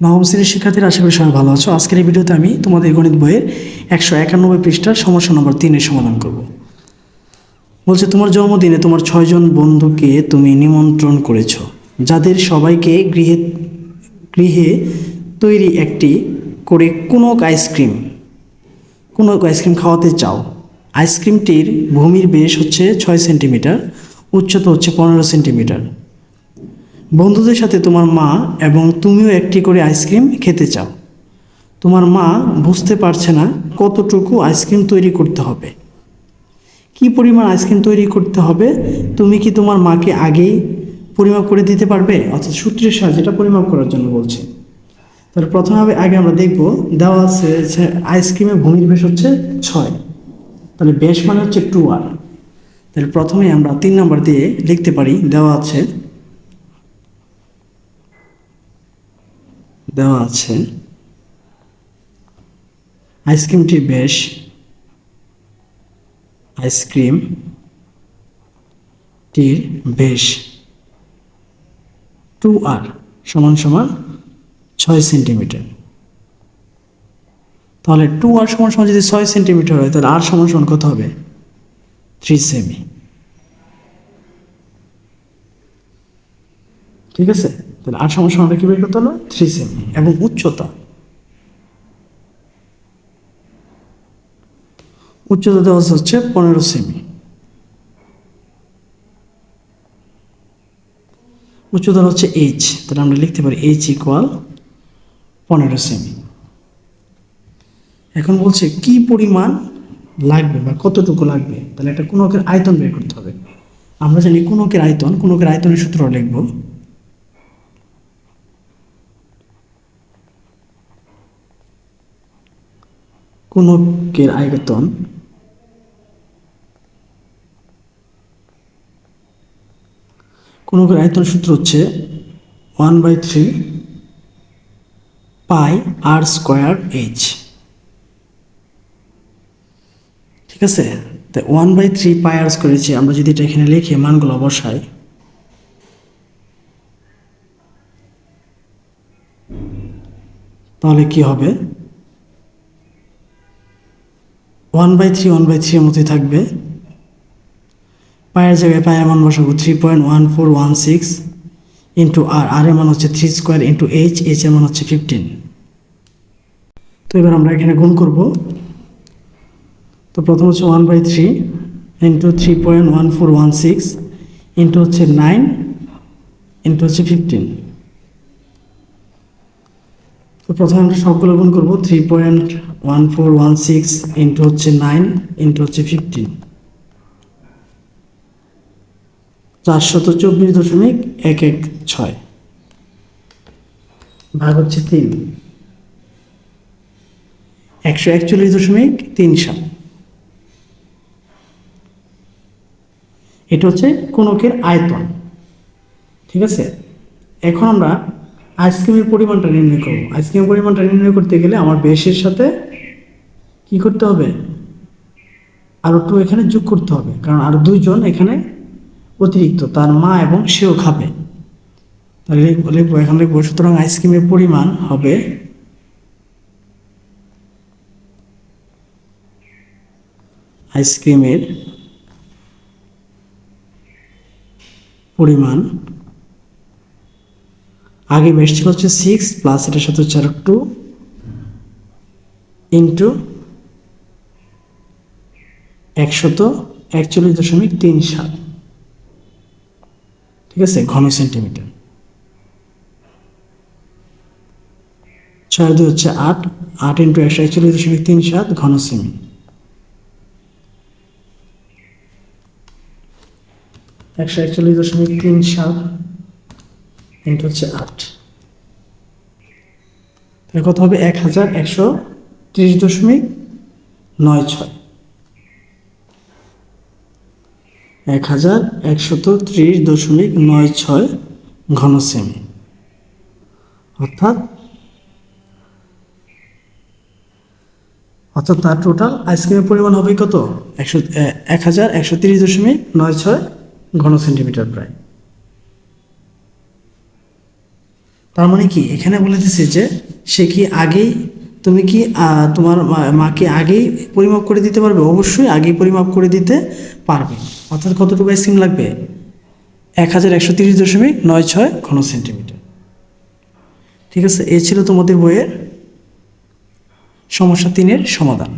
নবম শ্রেণীর শিক্ষার্থীরা, আশা করি সবাই ভালো আছো। আজকের এই ভিডিওতে আমি তোমাদের গণিত বইয়ের 191 পৃষ্ঠার সমস্যা নম্বর 3 সমাধান করব। বলছে, তোমার জন্মদিনে তোমার 6 জন বন্ধুকে তুমি নিমন্ত্রণ করেছো, যাদের সবাইকে গৃহে তৈরি একটি করে কোনো আইসক্রিম খাওয়াতে চাও। আইসক্রিমটির ভূমির বেশ হচ্ছে 6 সেন্টিমিটার, উচ্চতা হচ্ছে 15 সেন্টিমিটার। বন্ধুদের সাথে তোমার মা এবং তুমিও একটি করে আইসক্রিম খেতে চাও। তোমার মা বুঝতে পারছে না কতটুকু আইসক্রিম তৈরি করতে হবে। কি পরিমাণ আইসক্রিম তৈরি করতে হবে তুমি কি তোমার মাকে আগেই পরিমাপ করে দিতে পারবে? অর্থাৎ সূত্রের সাহায্যে এটা পরিমাপ করার জন্য বলছে। তাহলে প্রথমে আগে আমরা দেখব, দেওয়া আছে আইসক্রিমের ভূমির ব্যাস হচ্ছে 6, তাহলে ব্যাস মানে হচ্ছে 2r। তাহলে প্রথমে আমরা 3 নম্বর দিয়ে লিখতে পারি, দেওয়া আছে আইসক্রিমটির ব্যাস আইসক্রিমটির ব্যাস 2r সমান সমান 6 সেন্টিমিটার। তাহলে 2r সমান সমান যদি 6 সেন্টিমিটার হয়, তাহলে r সমান সমান কত হবে? 3 সেমি। ঠিক আছে, তাহলে r সমান সমান কি বের করতে হলো? 3 সেমি। এবং উচ্চতা দেওয়া হচ্ছে 15 সেমি। উচ্চতা হচ্ছে h, তাহলে আমরা লিখতে পারি h ইকুয়াল 15 সেমি। এখন বলছে কি পরিমাণ লাগবে বা কতটুকু লাগবে, তাহলে একটা কোনকের আয়তন বের করতে হবে। আমরা জানি কোনকের আয়তনের সূত্র লিখব। কোনকের আয়তন সূত্র হচ্ছে 1/3 পাই r স্কোয়ার h। ঠিক আছে, তো 1/3 পাই r করেছি। আমরা যদি এটা এখানে লিখে মানগুলো বসাই, তাহলে কি হবে? 1/3 এর মতোই থাকবে। পায়ের জায়গায় পায়ের মান বসাবো 3.1416 ইন্টু আর এর মান হচ্ছে 3 স্কোয়ার ইন্টু এইচ এর মান হচ্ছে 15। তো এবার আমরা এখানে গুণ করব। তো প্রথম হচ্ছে 1/3 ইন্টু 3.1416 ইন্টু হচ্ছে 9 ইন্টু হচ্ছে 15। তো প্রথমে আমরা সবগুলো গুণ করবো। 3.1416 ইন্টু হচ্ছে 9 ইন্টু হচ্ছে 15, 424.116 ভাগ হচ্ছে 3, 141.37। এটা হচ্ছে কোনকের আয়তন। ঠিক আছে, এখন আমরা আইসক্রিমের পরিমাণটা নির্ণয় করব। আইসক্রিমের পরিমাণটা নির্ণয় করতে গেলে আমার বেশের সাথে কি করতে হবে? আরো 2 এখানে যোগ করতে হবে, কারণ আরো 2 জন এখানে অতিরিক্ত, তার মা এবং সেও খাবে। তাহলে এখানে লিখবো, সুতরাং আইসক্রিমের পরিমাণ হবে আইসক্রিমের পরিমাণ আগে বেশ ছিল হচ্ছে 6 প্লাস এটার সাথে হচ্ছে আরো 2 ইন্টু 141.37। ঠিক আছে, ঘন সেন্টিমিটার। 6 2 হচ্ছে 8, 8 ইন্টু 141.37 ঘন সেমি। 141.37 ইন্টু হচ্ছে 8, তাহলে কত হবে? 1130.96, 1130.96 ঘন সেমি। অর্থাৎ তার টোটাল আইসক্রিমের পরিমাণ হবে কত? 1130.96 ঘন সেন্টিমিটার প্রায়। তার মানে কি এখানে বলে দিছে যে সে কি আগেই, তুমি কি তোমার মাকে আগেই পরিমাপ করে দিতে পারবে? অবশ্যই আগেই পরিমাপ করে দিতে পারবে। অর্থাৎ কতটুকু আইসক্রিম লাগবে? 1130.96 ঘন সেন্টিমিটার। ঠিক আছে, এই ছিল তোমাদের বইয়ের সমস্যা 3-এর সমাধান।